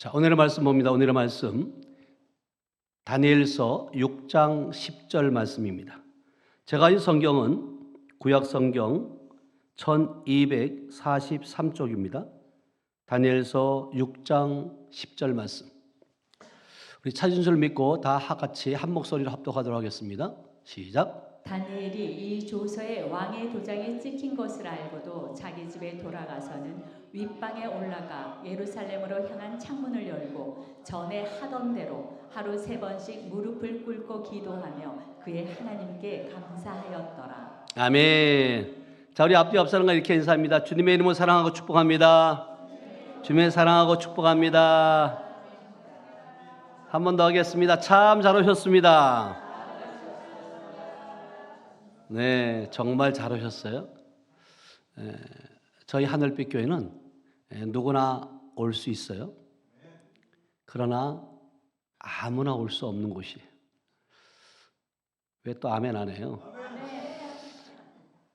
자, 오늘의 말씀 봅니다. 오늘의 말씀 다니엘서 6장 10절 말씀입니다. 제가 이 성경은 구약 성경 1243쪽입니다. 다니엘서 6장 10절 말씀. 우리 찾은 줄 믿고 다 같이 한 목소리로 합독하도록 하겠습니다. 시작. 다니엘이 이 조서에 왕의 도장이 찍힌 것을 알고도 자기 집에 돌아가서는 윗방에 올라가 예루살렘으로 향한 창문을 열고 전에 하던 대로 하루 3번씩 무릎을 꿇고 기도하며 그의 하나님께 감사하였더라. 아멘. 자, 우리 앞뒤 앞사람과 이렇게 인사합니다. 주님의 이름을 사랑하고 축복합니다. 주님의 사랑하고 축복합니다. 한 번 더 하겠습니다. 참 잘 오셨습니다. 네, 정말 잘 오셨어요. 저희 하늘빛 교회는 누구나 올 수 있어요. 그러나 아무나 올 수 없는 곳이에요. 왜 또 아멘 안 해요?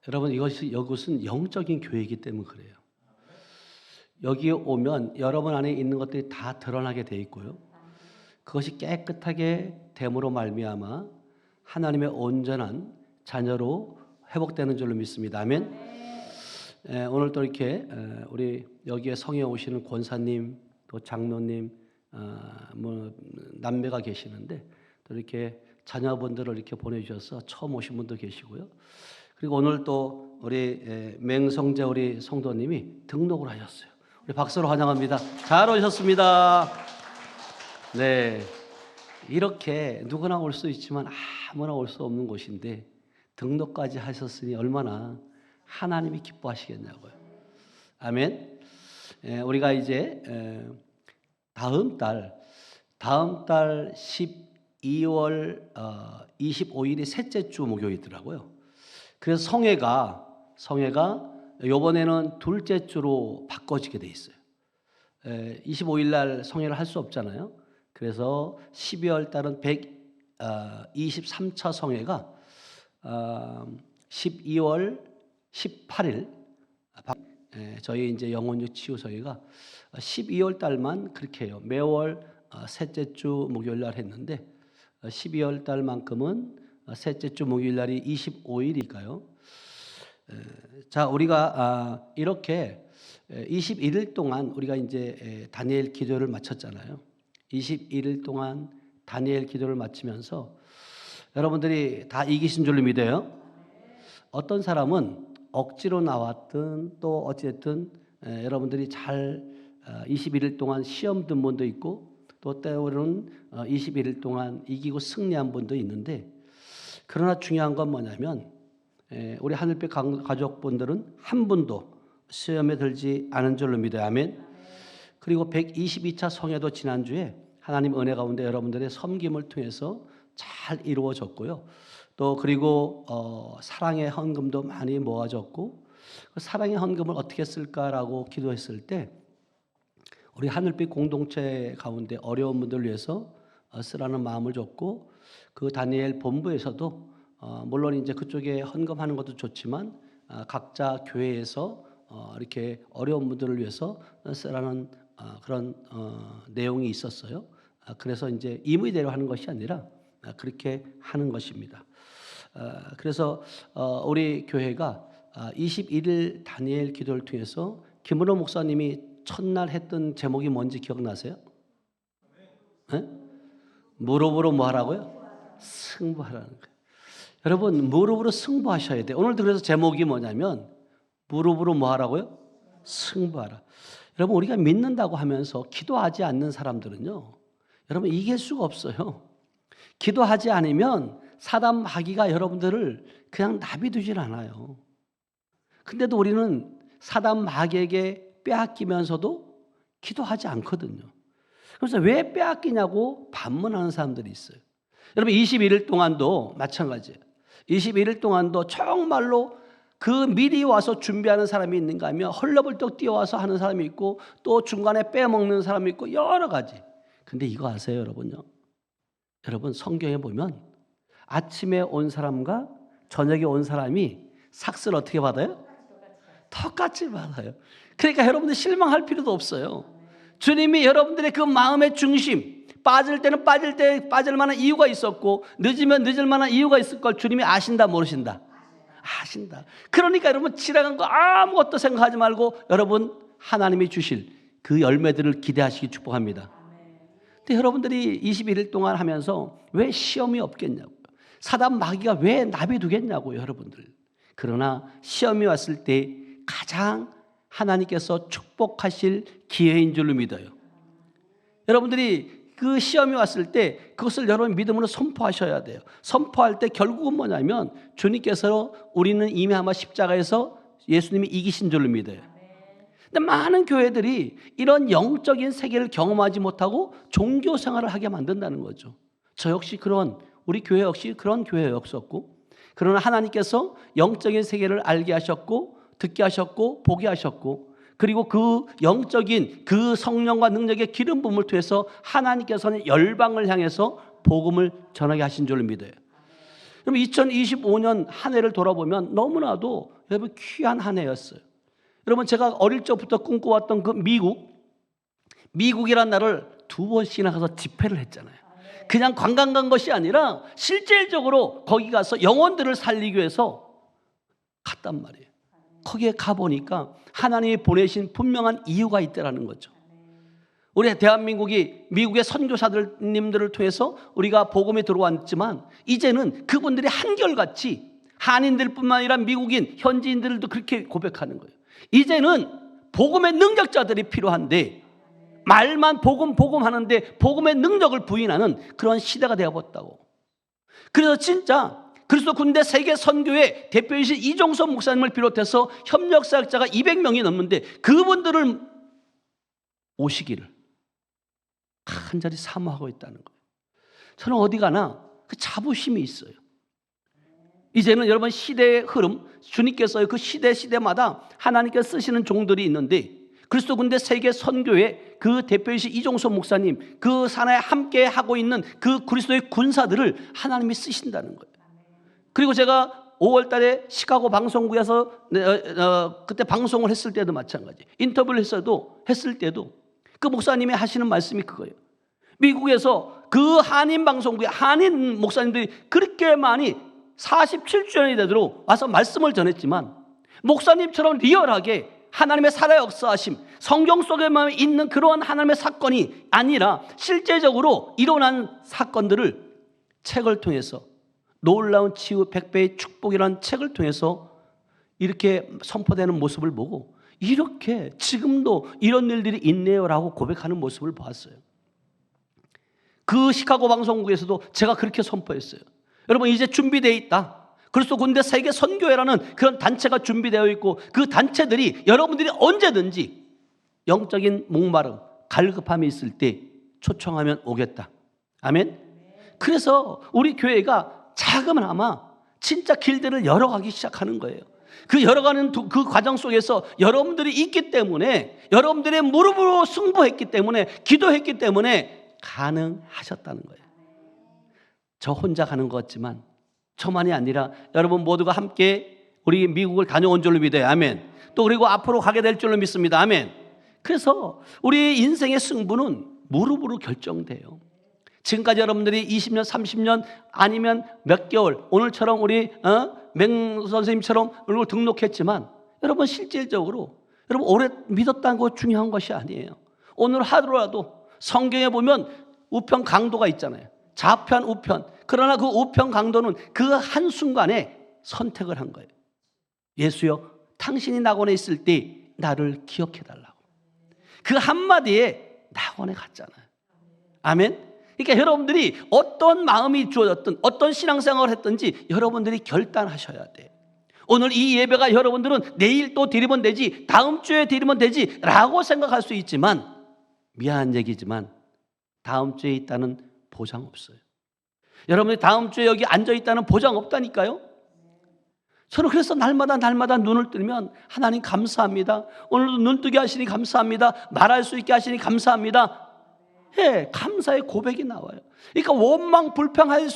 여러분, 이것은 영적인 교회이기 때문에 그래요. 여기에 오면 여러분 안에 있는 것들이 다 드러나게 돼 있고요. 그것이 깨끗하게 됨으로 말미암아 하나님의 온전한 자녀로 회복되는 줄로 믿습니다. 아멘. 오늘 또 이렇게 우리 여기에 성에 오시는 권사님, 또 장로님, 남매가 계시는데 또 이렇게 자녀분들을 이렇게 보내주셔서 처음 오신 분도 계시고요. 그리고 오늘 또 우리 맹성재 우리 성도님이 등록을 하셨어요. 우리 박수로 환영합니다. 잘 오셨습니다. 네, 이렇게 누구나 올 수 있지만 아무나 올 수 없는 곳인데 등록까지 하셨으니 얼마나 하나님이 기뻐하시겠냐고요. 아멘. 우리가 이제 다음 달 12월 25일이 셋째 주 목요일이더라고요. 그래서 성회가 이번에는 둘째 주로 바꿔지게 돼 있어요. 25일 날 성회를 할 수 없잖아요. 그래서 12월 달은 123차 성회가 12월 18일 저희 이제 영혼육 치유 성회가 12월 달만 그렇게 해요. 매월 셋째 주 목요일 날 했는데 12월 달만큼은 셋째 주 목요일 날이 25일이니까요. 자, 우리가 이렇게 21일 동안 우리가 이제 다니엘 기도를 마쳤잖아요. 21일 동안 다니엘 기도를 마치면서 여러분들이 다 이기신 줄로 믿어요. 어떤 사람은 억지로 나왔든 또 어쨌든 여러분들이 잘 21일 동안 시험 든 분도 있고 또 때로는 21일 동안 이기고 승리한 분도 있는데, 그러나 중요한 건 뭐냐면 우리 하늘빛 가족분들은 한 분도 시험에 들지 않은 줄로 믿어요. 아멘. 그리고 122차 성회도 지난주에 하나님 은혜 가운데 여러분들의 섬김을 통해서 잘 이루어졌고요. 또 그리고 사랑의 헌금도 많이 모아졌고, 그 사랑의 헌금을 어떻게 쓸까라고 기도했을 때 우리 하늘빛 공동체 가운데 어려운 분들을 위해서 쓰라는 마음을 줬고, 그 다니엘 본부에서도 물론 이제 그쪽에 헌금하는 것도 좋지만 각자 교회에서 이렇게 어려운 분들을 위해서 쓰라는 그런 내용이 있었어요. 그래서 이제 임의대로 하는 것이 아니라 그렇게 하는 것입니다. 그래서 우리 교회가 21일 다니엘 기도를 통해서 김은호 목사님이 첫날 했던 제목이 뭔지 기억나세요? 네? 무릎으로 뭐 하라고요? 승부하라는 거예요. 여러분, 무릎으로 승부하셔야 돼요. 오늘도 그래서 제목이 뭐냐면 무릎으로 뭐 하라고요? 승부하라. 여러분, 우리가 믿는다고 하면서 기도하지 않는 사람들은요, 여러분 이길 수가 없어요. 기도하지 않으면 사단 마귀가 여러분들을 그냥 놔두질 않아요. 근데도 우리는 사단 마귀에게 빼앗기면서도 기도하지 않거든요. 그래서 왜 빼앗기냐고 반문하는 사람들이 있어요. 여러분, 21일 동안도 마찬가지예요. 21일 동안도 정말로 그 미리 와서 준비하는 사람이 있는가 하면 헐레벌떡 뛰어와서 하는 사람이 있고, 또 중간에 빼먹는 사람이 있고, 여러 가지. 근데 이거 아세요, 여러분요? 여러분, 성경에 보면 아침에 온 사람과 저녁에 온 사람이 삭스를 어떻게 받아요? 똑같이 받아요. 그러니까 여러분들 실망할 필요도 없어요. 주님이 여러분들의 그 마음의 중심, 빠질 때는 빠질 때 빠질 만한 이유가 있었고 늦으면 늦을 만한 이유가 있을 걸 주님이 아신다 모르신다? 아신다. 그러니까 여러분 지나간 거 아무것도 생각하지 말고 여러분 하나님이 주실 그 열매들을 기대하시기 축복합니다. 근데 여러분들이 21일 동안 하면서 왜 시험이 없겠냐고요. 사단 마귀가 왜 나비두겠냐고요, 여러분들. 그러나 시험이 왔을 때 가장 하나님께서 축복하실 기회인 줄로 믿어요. 여러분들이 그 시험이 왔을 때 그것을 여러분 믿음으로 선포하셔야 돼요. 선포할 때 결국은 뭐냐면 주님께서 우리는 이미 아마 십자가에서 예수님이 이기신 줄로 믿어요. 근데 많은 교회들이 이런 영적인 세계를 경험하지 못하고 종교 생활을 하게 만든다는 거죠. 저 역시 우리 교회 역시 그런 교회였었고, 그러나 하나님께서 영적인 세계를 알게 하셨고 듣게 하셨고 보게 하셨고, 그리고 그 영적인 그 성령과 능력의 기름 부음을 통해서 하나님께서는 열방을 향해서 복음을 전하게 하신 줄로 믿어요. 그럼 2025년 한 해를 돌아보면 너무나도 여러분 귀한 한 해였어요. 여러분 제가 어릴 적부터 꿈꿔왔던 그 미국이라는 나라를 2번씩이나 가서 집회를 했잖아요. 그냥 관광 간 것이 아니라 실질적으로 거기 가서 영혼들을 살리기 위해서 갔단 말이에요. 거기에 가보니까 하나님이 보내신 분명한 이유가 있다라는 거죠. 우리 대한민국이 미국의 선교사님들을 통해서 우리가 복음이 들어왔지만 이제는 그분들이 한결같이 한인들뿐만 아니라 미국인, 현지인들도 그렇게 고백하는 거예요. 이제는 복음의 능력자들이 필요한데 말만 복음 하는데 복음의 능력을 부인하는 그런 시대가 되어버렸다고. 그래서 진짜 그리스도 군대 세계 선교회 대표이신 이종섭 목사님을 비롯해서 협력사역자가 200명이 넘는데 그분들을 오시기를 간절히 사모하고 있다는 거예요. 저는 어디 가나 그 자부심이 있어요. 이제는 여러분 시대의 흐름, 주님께서 그 시대마다 하나님께서 쓰시는 종들이 있는데 그리스도 군대 세계 선교회 그 대표이신 이종섭 목사님, 그 산하에 함께 하고 있는 그 그리스도의 군사들을 하나님이 쓰신다는 거예요. 그리고 제가 5월 달에 시카고 방송국에서 그때 방송을 했을 때도 마찬가지. 인터뷰를 했을 때도 그 목사님이 하시는 말씀이 그거예요. 미국에서 그 한인 방송국에 한인 목사님들이 그렇게 많이 47주년이 되도록 와서 말씀을 전했지만 목사님처럼 리얼하게 하나님의 살아 역사하심, 성경 속에만 있는 그러한 하나님의 사건이 아니라 실제적으로 일어난 사건들을 책을 통해서 놀라운 치유 100배의 축복이라는 책을 통해서 이렇게 선포되는 모습을 보고 이렇게 지금도 이런 일들이 있네요라고 고백하는 모습을 보았어요. 그 시카고 방송국에서도 제가 그렇게 선포했어요. 여러분 이제 준비되어 있다. 그리스도 군대 세계 선교회라는 그런 단체가 준비되어 있고 그 단체들이 여러분들이 언제든지 영적인 목마름, 갈급함이 있을 때 초청하면 오겠다. 아멘. 그래서 우리 교회가 자그마마 진짜 길들을 열어가기 시작하는 거예요. 그 열어가는 그 과정 속에서 여러분들이 있기 때문에 여러분들의 무릎으로 승부했기 때문에 기도했기 때문에 가능하셨다는 거예요. 저 혼자 가는 것 같지만 저만이 아니라 여러분 모두가 함께 우리 미국을 다녀온 줄로 믿어요. 아멘. 또 그리고 앞으로 가게 될 줄로 믿습니다. 아멘. 그래서 우리 인생의 승부는 무릎으로 결정돼요. 지금까지 여러분들이 20년, 30년 아니면 몇 개월 오늘처럼 우리 맹 선생님처럼 오늘 등록했지만 여러분 실질적으로 여러분 오래 믿었다는 거 중요한 것이 아니에요. 오늘 하루라도 성경에 보면 우편 강도가 있잖아요. 좌편, 우편. 그러나 그 우편 강도는 그 한순간에 선택을 한 거예요. 예수여, 당신이 낙원에 있을 때 나를 기억해달라고. 그 한마디에 낙원에 갔잖아요. 아멘. 그러니까 여러분들이 어떤 마음이 주어졌든 어떤 신앙생활을 했든지 여러분들이 결단하셔야 돼요. 오늘 이 예배가 여러분들은 내일 또 드리면 되지, 다음 주에 드리면 되지 라고 생각할 수 있지만 미안한 얘기지만 다음 주에 있다는 보장 없어요. 여러분이 다음 주에 여기 앉아있다는 보장 없다니까요. 저는 그래서 날마다 눈을 뜨면 하나님 감사합니다. 오늘도 눈뜨게 하시니 감사합니다. 말할 수 있게 하시니 감사합니다. 예, 감사의 고백이 나와요. 그러니까 원망 불평할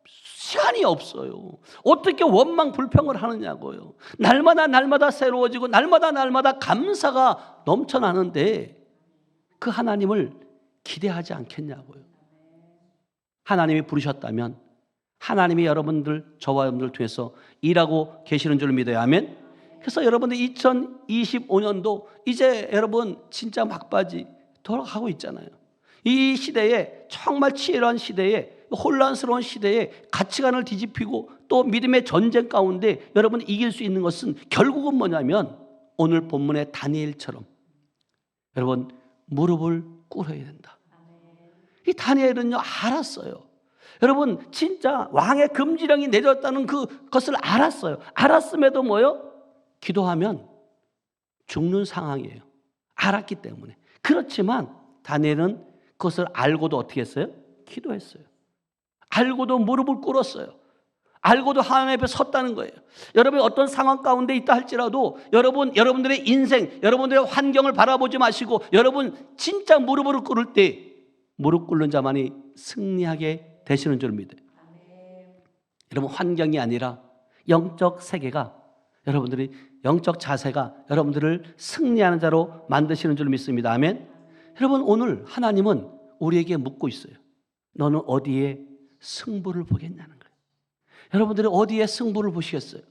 시간이 없어요. 어떻게 원망 불평을 하느냐고요. 날마다 새로워지고 날마다 감사가 넘쳐나는데 그 하나님을 기대하지 않겠냐고요. 하나님이 부르셨다면 하나님이 여러분들, 저와 여러분들 통해서 일하고 계시는 줄 믿어요. 아멘. 그래서 여러분들 2025년도 이제 여러분 진짜 막바지 돌아가고 있잖아요. 이 시대에, 정말 치열한 시대에, 혼란스러운 시대에 가치관을 뒤집히고 또 믿음의 전쟁 가운데 여러분 이길 수 있는 것은 결국은 뭐냐면 오늘 본문의 다니엘처럼 여러분 무릎을 꿇어야 된다. 이 다니엘은요 알았어요. 여러분 진짜 왕의 금지령이 내렸다는 그것을 알았어요. 알았음에도 뭐요? 기도하면 죽는 상황이에요. 알았기 때문에. 그렇지만 다니엘은 그것을 알고도 어떻게 했어요? 기도했어요. 알고도 무릎을 꿇었어요. 알고도 하나님 앞에 섰다는 거예요. 여러분이 어떤 상황 가운데 있다 할지라도 여러분들의 인생, 여러분들의 환경을 바라보지 마시고 여러분 진짜 무릎을 꿇을 때 무릎 꿇는 자만이 승리하게 되시는 줄 믿어요. 여러분 환경이 아니라 영적 세계가 여러분들이 영적 자세가 여러분들을 승리하는 자로 만드시는 줄 믿습니다. 아멘. 여러분 오늘 하나님은 우리에게 묻고 있어요. 너는 어디에 승부를 보겠냐는 거예요. 여러분들이 어디에 승부를 보시겠어요?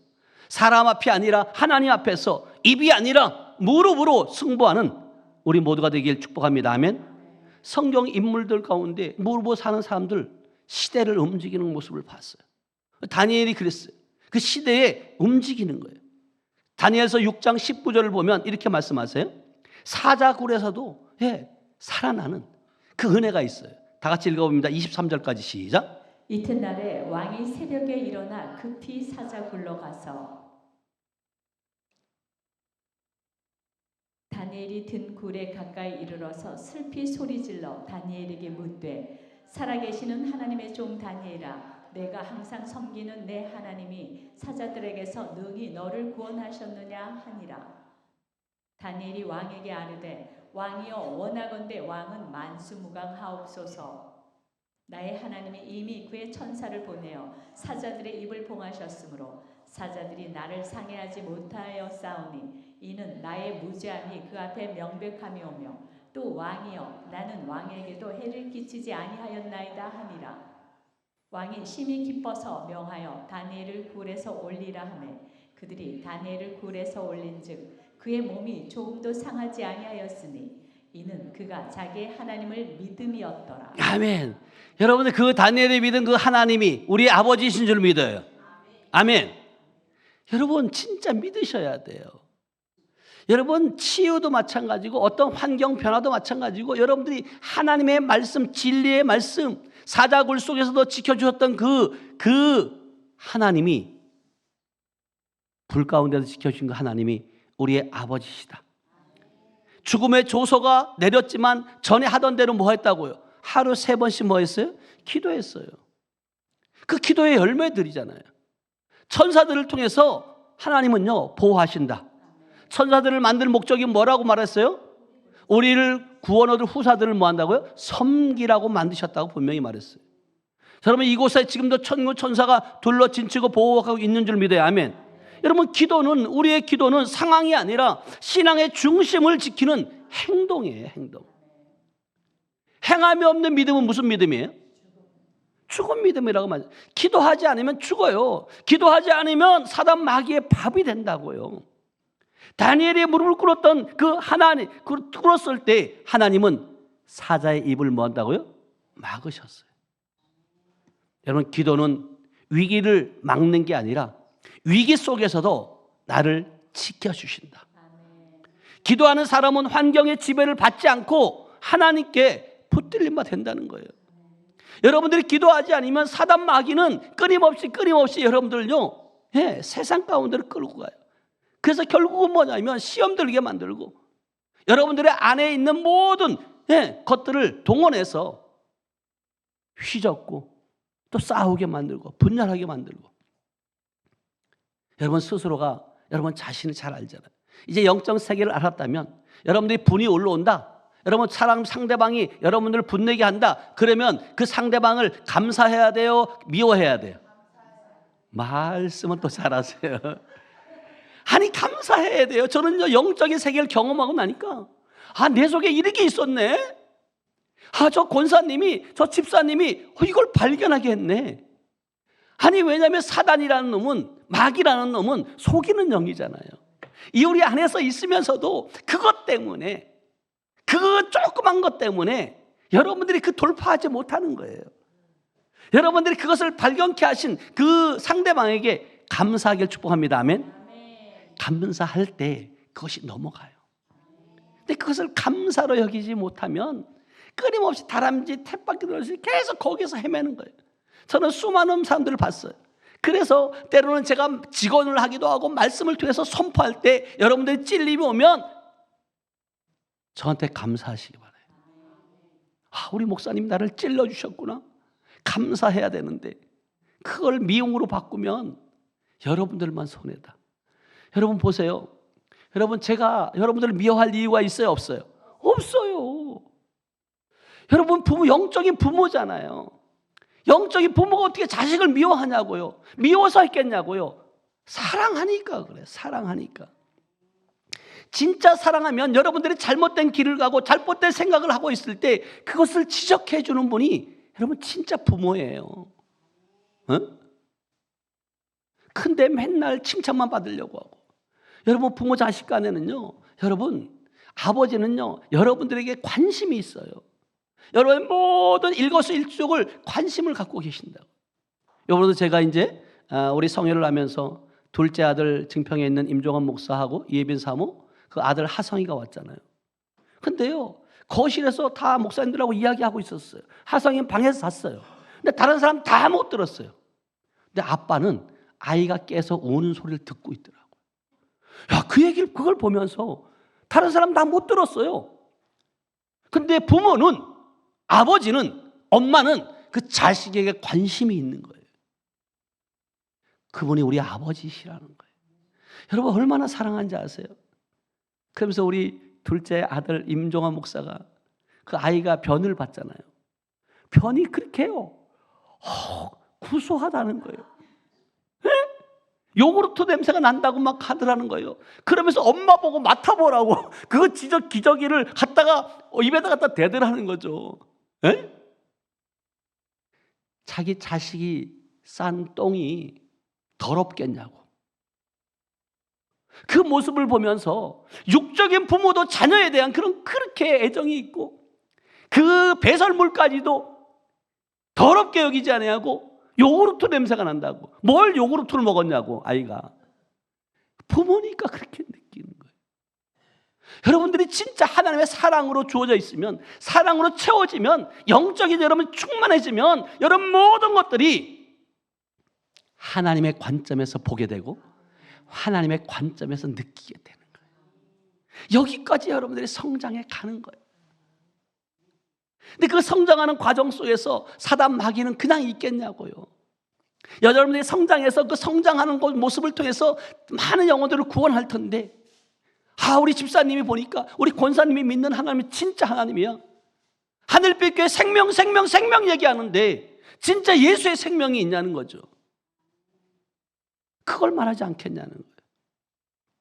사람 앞이 아니라 하나님 앞에서 입이 아니라 무릎으로 승부하는 우리 모두가 되길 축복합니다. 아멘. 성경 인물들 가운데 무릎으로 사는 사람들 시대를 움직이는 모습을 봤어요. 다니엘이 그랬어요. 그 시대에 움직이는 거예요. 다니엘서 6장 19절을 보면 이렇게 말씀하세요. 사자굴에서도 살아나는 그 은혜가 있어요. 다 같이 읽어봅니다. 23절까지 시작. 이튿날에 왕이 새벽에 일어나 급히 사자굴로 가서 다니엘이 든 굴에 가까이 이르러서 슬피 소리질러 다니엘에게 묻되 살아계시는 하나님의 종 다니엘아 내가 항상 섬기는 내 하나님이 사자들에게서 능히 너를 구원하셨느냐 하니라. 다니엘이 왕에게 아뢰되 왕이여 원하건대 왕은 만수무강하옵소서. 나의 하나님이 이미 그의 천사를 보내어 사자들의 입을 봉하셨으므로 사자들이 나를 상해하지 못하여 싸우니 이는 나의 무죄함이 그 앞에 명백함이오며 또 왕이여 나는 왕에게도 해를 끼치지 아니하였나이다 하니라. 왕이 심히 기뻐서 명하여 다니엘을 굴에서 올리라 하매 그들이 다니엘을 굴에서 올린즉 그의 몸이 조금도 상하지 아니하였으니 이는 그가 자기의 하나님을 믿음이었더라. 아멘. 여러분들 그 다니엘이 믿은 그 하나님이 우리의 아버지이신 줄 믿어요. 아멘. 여러분 진짜 믿으셔야 돼요. 여러분 치유도 마찬가지고 어떤 환경 변화도 마찬가지고 여러분들이 하나님의 말씀, 진리의 말씀, 사자굴 속에서도 지켜주셨던 그 하나님이 불 가운데서 지켜주신 그 하나님이 우리의 아버지시다. 죽음의 조소가 내렸지만 전에 하던 대로 뭐 했다고요? 하루 3번씩 뭐 했어요? 기도했어요. 그 기도의 열매들이잖아요. 천사들을 통해서 하나님은요 보호하신다. 천사들을 만들 목적이 뭐라고 말했어요? 우리를 구원 얻을 후사들을 뭐 한다고요? 섬기라고 만드셨다고 분명히 말했어요. 여러분 이곳에 지금도 천군 천사가 둘러 진치고 보호하고 있는 줄 믿어요. 아멘. 여러분 우리의 기도는 상황이 아니라 신앙의 중심을 지키는 행동이에요. 행동. 행함이 없는 믿음은 무슨 믿음이에요? 죽은 믿음이라고 말해요. 기도하지 않으면 죽어요. 기도하지 않으면 사단 마귀의 밥이 된다고요. 다니엘이 무릎을 꿇었던 그 하나님, 꿇었을 때 하나님은 사자의 입을 뭐 한다고요? 막으셨어요. 여러분 기도는 위기를 막는 게 아니라 위기 속에서도 나를 지켜주신다. 기도하는 사람은 환경의 지배를 받지 않고 하나님께 붙들림 바 된다는 거예요. 여러분들이 기도하지 않으면 사단 마귀는 끊임없이 여러분들요 세상 가운데로 끌고 가요. 그래서 결국은 뭐냐면 시험 들게 만들고 여러분들의 안에 있는 모든 것들을 동원해서 휘젓고 또 싸우게 만들고 분열하게 만들고 여러분 스스로가 여러분 자신을 잘 알잖아요. 이제 영적 세계를 알았다면 여러분들이 분이 올라온다. 여러분 상대방이 여러분들을 분내게 한다. 그러면 그 상대방을 감사해야 돼요? 미워해야 돼요? 말씀은 또 잘하세요. 아니 감사해야 돼요. 저는요 영적인 세계를 경험하고 나니까 아, 내 속에 이렇게 있었네. 아, 저 권사님이, 저 집사님이 이걸 발견하게 했네. 아니, 왜냐하면 사단이라는 놈은, 마귀라는 놈은 속이는 영이잖아요. 이 우리 안에서 있으면서도 그것 때문에, 그 조그만 것 때문에 여러분들이 그 돌파하지 못하는 거예요. 여러분들이 그것을 발견케 하신 그 상대방에게 감사하기를 축복합니다. 아멘. 감사할 때 그것이 넘어가요. 근데 그것을 감사로 여기지 못하면 끊임없이 다람쥐 탭바퀴 돌듯이 계속 거기서 헤매는 거예요. 저는 수많은 사람들을 봤어요. 그래서 때로는 제가 직원을 하기도 하고 말씀을 통해서 선포할 때 여러분들이 찔림이 오면 저한테 감사하시기 바라요. 아, 우리 목사님 나를 찔러주셨구나. 감사해야 되는데 그걸 미움으로 바꾸면 여러분들만 손해다. 여러분 보세요. 여러분, 제가 여러분들을 미워할 이유가 있어요, 없어요? 없어요. 여러분, 부모, 영적인 부모잖아요. 영적인 부모가 어떻게 자식을 미워하냐고요? 미워서 했겠냐고요? 사랑하니까 그래. 사랑하니까. 진짜 사랑하면 여러분들이 잘못된 길을 가고 잘못된 생각을 하고 있을 때 그것을 지적해 주는 분이 여러분 진짜 부모예요. 근데 맨날 칭찬만 받으려고 하고. 여러분, 부모 자식 간에는요, 여러분 아버지는요 여러분들에게 관심이 있어요. 여러분 모든 일거수일투족을 관심을 갖고 계신다고. 여러분도 제가 이제 우리 성회를 하면서 둘째 아들 증평에 있는 임종환 목사하고 이예빈 사모, 그 아들 하성이가 왔잖아요. 근데요 거실에서 다 목사님들하고 이야기하고 있었어요. 하성이는 방에서 잤어요. 근데 다른 사람 다 못 들었어요. 근데 아빠는 아이가 깨서 우는 소리를 듣고 있더라고요. 야, 그 얘기를, 그걸 보면서 다른 사람 다 못 들었어요. 근데 부모는, 아버지는, 엄마는 그 자식에게 관심이 있는 거예요. 그분이 우리 아버지시라는 거예요. 여러분 얼마나 사랑한지 아세요? 그러면서 우리 둘째 아들 임종환 목사가 그 아이가 변을 봤잖아요. 변이 그렇게 해요. 구수하다는 거예요. 에? 요구르트 냄새가 난다고 막 하더라는 거예요. 그러면서 엄마 보고 맡아보라고 그거 기저귀를 갖다가 입에다 갖다 대더라는 거죠. 에? 자기 자식이 싼 똥이 더럽겠냐고. 그 모습을 보면서 육적인 부모도 자녀에 대한 그렇게 애정이 있고 그 배설물까지도 더럽게 여기지 아니하고 요구르트 냄새가 난다고. 뭘 요구르트를 먹었냐고 아이가. 부모니까 그렇게 느끼는 거예요. 여러분들이 진짜 하나님의 사랑으로 주어져 있으면, 사랑으로 채워지면, 영적인 여러분 충만해지면 여러분 모든 것들이 하나님의 관점에서 보게 되고 하나님의 관점에서 느끼게 되는 거예요. 여기까지 여러분들이 성장해 가는 거예요. 근데 그 성장하는 과정 속에서 사단 마귀는 그냥 있겠냐고요. 여러분들이 성장해서 그 성장하는 그 모습을 통해서 많은 영혼들을 구원할 텐데, 우리 집사님이 보니까 우리 권사님이 믿는 하나님이 진짜 하나님이야. 하늘빛 교회 생명 얘기하는데 진짜 예수의 생명이 있냐는 거죠. 그걸 말하지 않겠냐는 거예요.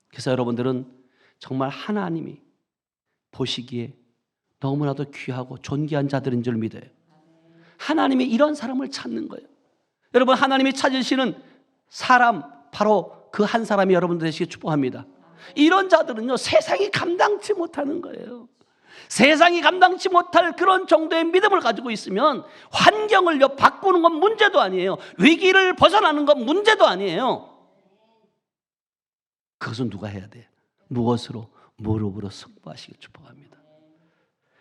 그래서 여러분들은 정말 하나님이 보시기에 너무나도 귀하고 존귀한 자들인 줄 믿어요. 하나님이 이런 사람을 찾는 거예요. 여러분, 하나님이 찾으시는 사람, 바로 그 한 사람이 여러분들 되시길 축복합니다. 이런 자들은요 세상이 감당치 못하는 거예요. 세상이 감당치 못할 그런 정도의 믿음을 가지고 있으면 환경을요 바꾸는 건 문제도 아니에요. 위기를 벗어나는 건 문제도 아니에요. 그것은 누가 해야 돼요? 무엇으로? 무릎으로 승부하시길 축복합니다.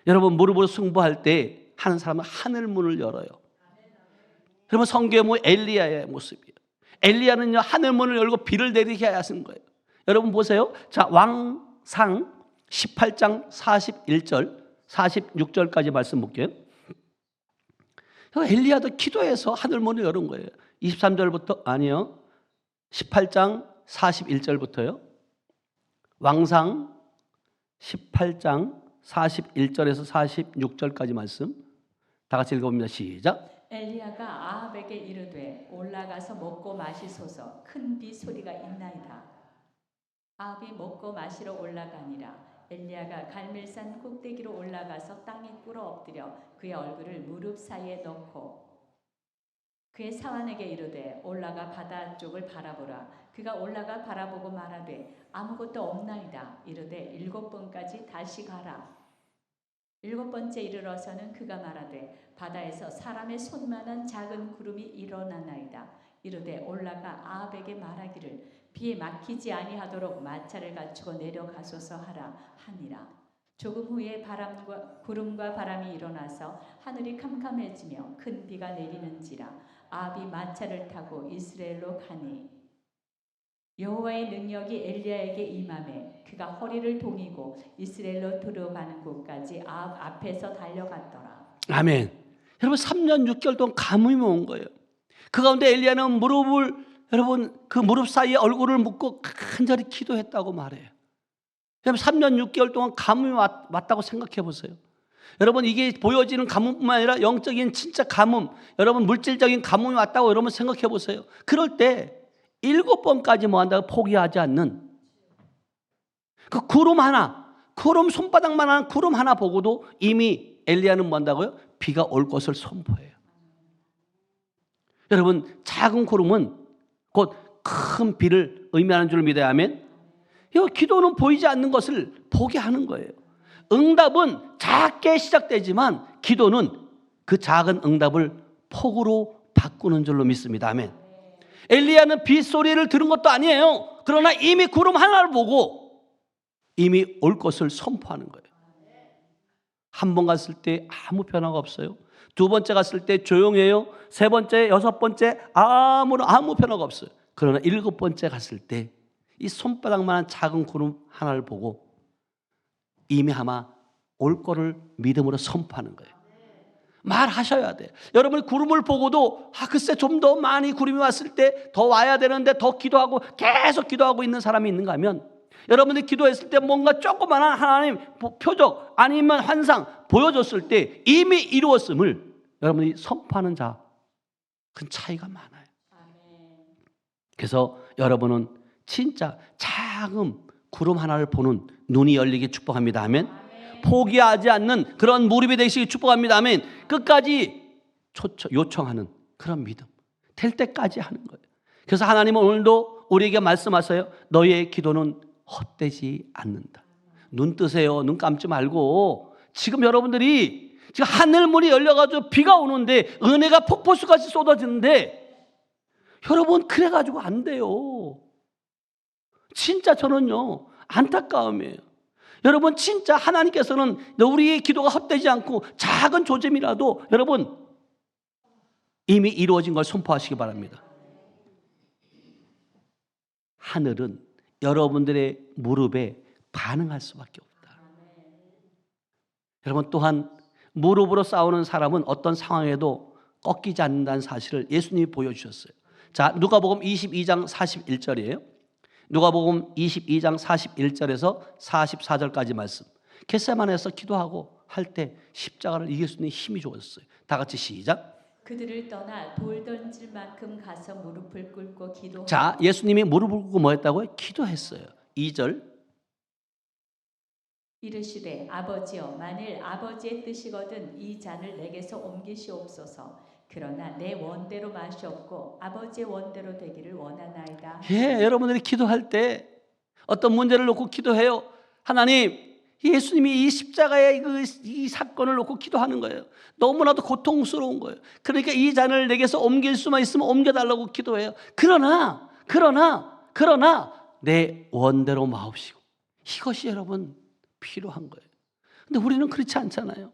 여러분, 무릎으로 승부할 때 하는 사람은 하늘 문을 열어요. 여러분, 성경에 뭐 엘리야의 모습이에요. 엘리야는요 하늘 문을 열고 비를 내리게 하신 거예요. 여러분 보세요. 자, 왕상 18장 41절 46절까지 말씀 볼게요. 엘리야도 기도해서 하늘 문을 열은 거예요. 23절부터 아니요. 18장 41절부터요. 왕상 18장 41절에서 46절까지 말씀 다 같이 읽어봅니다. 시작. 엘리야가 아합에게 이르되 올라가서 먹고 마시소서. 큰 비 소리가 있나이다. 아합이 먹고 마시러 올라가니라. 엘리야가 갈멜산 꼭대기로 올라가서 땅에 꿇어 엎드려 그의 얼굴을 무릎 사이에 넣고 그의 사환에게 이르되 올라가 바다 쪽을 바라보라. 그가 올라가 바라보고 말하되 아무것도 없나이다. 이르되 7번까지 다시 가라. 7번째 이르러서는 그가 말하되 바다에서 사람의 손만한 작은 구름이 일어나나이다. 이르되 올라가 아합에게 말하기를 비에 막히지 아니하도록 마차를 갖추고 내려가소서 하라 하니라. 조금 후에 구름과 바람이 일어나서 하늘이 캄캄해지며 큰 비가 내리는지라. 아합이 마차를 타고 이스라엘로 가니 여호와의 능력이 엘리야에게 임하매 그가 허리를 동이고 이스라엘로 들어가는 곳까지 아합 앞에서 달려갔더라. 아멘. 여러분 3년 6개월 동안 가뭄이 온 거예요. 그 가운데 엘리야는 무릎을 여러분 그 무릎 사이에 얼굴을 묻고 간절히 기도했다고 말해요. 여러분 3년 6개월 동안 가뭄이 왔다고 생각해 보세요. 여러분 이게 보여지는 가뭄뿐만 아니라 영적인 진짜 가뭄, 여러분 물질적인 가뭄이 왔다고 여러분 생각해 보세요. 그럴 때 7번까지 뭐 한다고 포기하지 않는 그 구름 하나, 구름 손바닥만한 구름 하나 보고도 이미 엘리야는 뭐 한다고요? 비가 올 것을 선포해요. 여러분 작은 구름은 곧 큰 비를 의미하는 줄 믿어야 하면 기도는 보이지 않는 것을 보게 하는 거예요. 응답은 작게 시작되지만 기도는 그 작은 응답을 폭우로 바꾸는 줄로 믿습니다. 아멘. 엘리야는 빗소리를 들은 것도 아니에요. 그러나 이미 구름 하나를 보고 이미 올 것을 선포하는 거예요. 한 번 갔을 때 아무 변화가 없어요. 2번째 갔을 때 조용해요. 3번째, 6번째 아무 변화가 없어요. 그러나 7번째 갔을 때 이 손바닥만한 작은 구름 하나를 보고 이미 아마 올 거를 믿음으로 선포하는 거예요. 말하셔야 돼. 여러분이 구름을 보고도 글쎄 좀 더 많이 구름이 왔을 때 더 와야 되는데 더 기도하고 계속 기도하고 있는 사람이 있는가 하면 여러분이 기도했을 때 뭔가 조그마한 하나님 표적 아니면 환상 보여줬을 때 이미 이루었음을 여러분이 선포하는 자 큰 차이가 많아요. 그래서 여러분은 진짜 작은 구름 하나를 보는 눈이 열리게 축복합니다. 아멘. 포기하지 않는 그런 무릎이 되시기 축복합니다. 아멘. 끝까지 요청하는 그런 믿음 될 때까지 하는 거예요. 그래서 하나님은 오늘도 우리에게 말씀하세요. 너희의 기도는 헛되지 않는다. 눈 뜨세요. 눈 감지 말고 지금 여러분들이 지금 하늘문이 열려가지고 비가 오는데 은혜가 폭포수같이 쏟아지는데 여러분 그래가지고 안 돼요. 진짜 저는요 안타까움이에요. 여러분 진짜 하나님께서는 우리의 기도가 헛되지 않고 작은 조짐이라도 여러분 이미 이루어진 걸 선포하시기 바랍니다. 하늘은 여러분들의 무릎에 반응할 수밖에 없다. 여러분 또한 무릎으로 싸우는 사람은 어떤 상황에도 꺾이지 않는다는 사실을 예수님이 보여주셨어요. 자, 누가복음 22장 41절이에요. 누가복음 22장 41절에서 44절까지 말씀. 겟세마네에서 기도하고 할 때 십자가를 이길 수 있는 힘이 주어졌어요. 다 같이 시작. 그들을 떠나 돌 던질 만큼 가서 무릎을 꿇고 기도하고. 자, 예수님이 무릎을 꿇고 뭐 했다고요? 기도했어요. 2절. 이르시되 아버지여 만일 아버지의 뜻이거든 이 잔을 내게서 옮기시옵소서. 그러나 내 원대로 마시옵고 아버지의 원대로 되기를 원하나이다. 여러분들이 기도할 때 어떤 문제를 놓고 기도해요. 하나님, 예수님이 이 십자가의 이 사건을 놓고 기도하는 거예요. 너무나도 고통스러운 거예요. 그러니까 이 잔을 내게서 옮길 수만 있으면 옮겨달라고 기도해요. 그러나 내 원대로 마옵시고. 이것이 여러분 필요한 거예요. 근데 우리는 그렇지 않잖아요.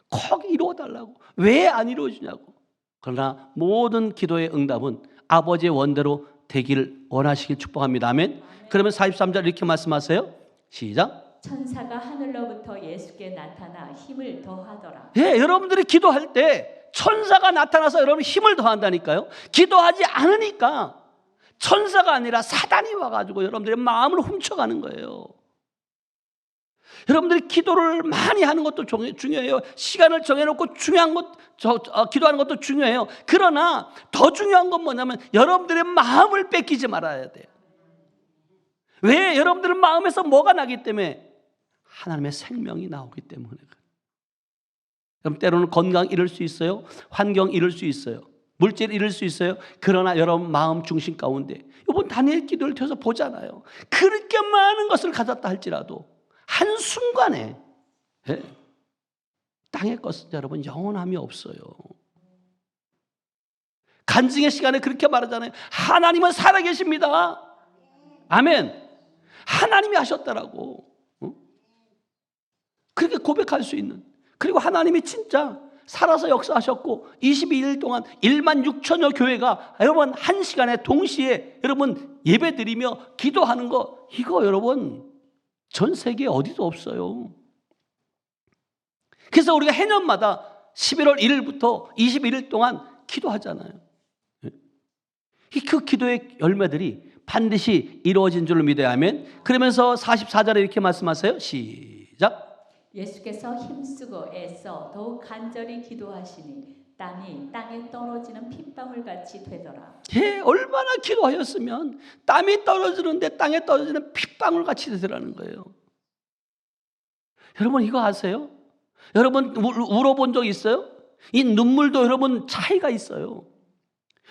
꼭 이루어달라고. 왜 안 이루어지냐고. 그러나 모든 기도의 응답은 아버지의 원대로 되기를 원하시길 축복합니다. 아멘. 그러면 43절 이렇게 말씀하세요. 시작. 천사가 하늘로부터 예수께 나타나 힘을 더하더라. 여러분들이 기도할 때 천사가 나타나서 여러분 힘을 더한다니까요. 기도하지 않으니까 천사가 아니라 사단이 와가지고 여러분들의 마음을 훔쳐가는 거예요. 여러분들이 기도를 많이 하는 것도 중요해요. 시간을 정해놓고 중요한 기도하는 것도 중요해요. 그러나 더 중요한 건 뭐냐면 여러분들의 마음을 뺏기지 말아야 돼요. 왜? 여러분들은 마음에서 뭐가 나기 때문에 하나님의 생명이 나오기 때문에 그래요. 그럼 때로는 건강 잃을 수 있어요. 환경 잃을 수 있어요. 물질 잃을 수 있어요. 그러나 여러분 마음 중심 가운데 이번 다니엘 기도를 통해서 보잖아요. 그렇게 많은 것을 가졌다 할지라도 한순간에 땅의 것은 여러분 영원함이 없어요. 간증의 시간에 그렇게 말하잖아요. 하나님은 살아계십니다. 아멘. 하나님이 하셨다라고. 그렇게 고백할 수 있는. 그리고 하나님이 진짜 살아서 역사하셨고 22일 동안 1만 6천여 교회가 여러분 한 시간에 동시에 여러분 예배드리며 기도하는 거, 이거 여러분 전 세계에 어디도 없어요. 그래서 우리가 해년마다 11월 1일부터 21일 동안 기도하잖아요. 그 기도의 열매들이 반드시 이루어진 줄로 믿어야 하면, 그러면서 44절에 이렇게 말씀하세요. 시작. 예수께서 힘쓰고 애써 더욱 간절히 기도하시니 땀이 땅에 떨어지는 핏방울 같이 되더라. 얼마나 기도하셨으면 땀이 떨어지는데 땅에 떨어지는 핏방울 같이 되더라는 거예요. 여러분 이거 아세요? 여러분 울어본 적 있어요? 이 눈물도 여러분 차이가 있어요.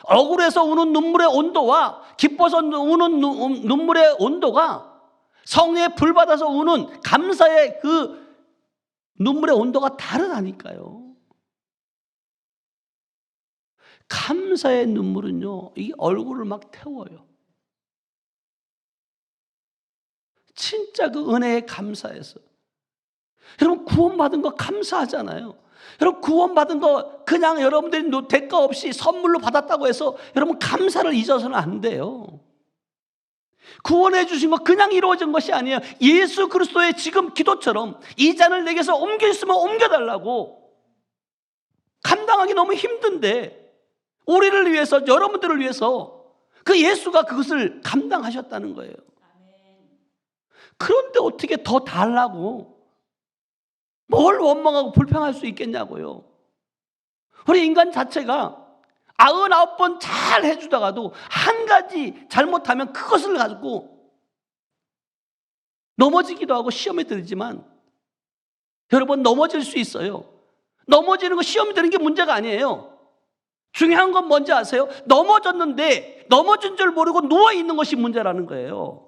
억울해서 우는 눈물의 온도와 기뻐서 우는 눈물의 온도가, 성령의 불 받아서 우는 감사의 그 눈물의 온도가 다르다니까요. 감사의 눈물은요, 이 얼굴을 막 태워요. 진짜 그 은혜에 감사해서. 여러분 구원받은 거 감사하잖아요. 여러분 구원받은 거 그냥 여러분들이 대가 없이 선물로 받았다고 해서 여러분 감사를 잊어서는 안 돼요. 구원해 주신 거 그냥 이루어진 것이 아니에요. 예수 그리스도의 지금 기도처럼 이 잔을 내게서 옮길 수 있으면 옮겨달라고. 감당하기 너무 힘든데 우리를 위해서, 여러분들을 위해서 그 예수가 그것을 감당하셨다는 거예요. 그런데 어떻게 더 달라고 뭘 원망하고 불평할 수 있겠냐고요. 우리 인간 자체가 99번 잘 해주다가도 한 가지 잘못하면 그것을 가지고 넘어지기도 하고 시험에 들지만, 여러분 넘어질 수 있어요. 넘어지는 거, 시험에 드는 게 문제가 아니에요. 중요한 건 뭔지 아세요? 넘어졌는데 넘어진 줄 모르고 누워있는 것이 문제라는 거예요.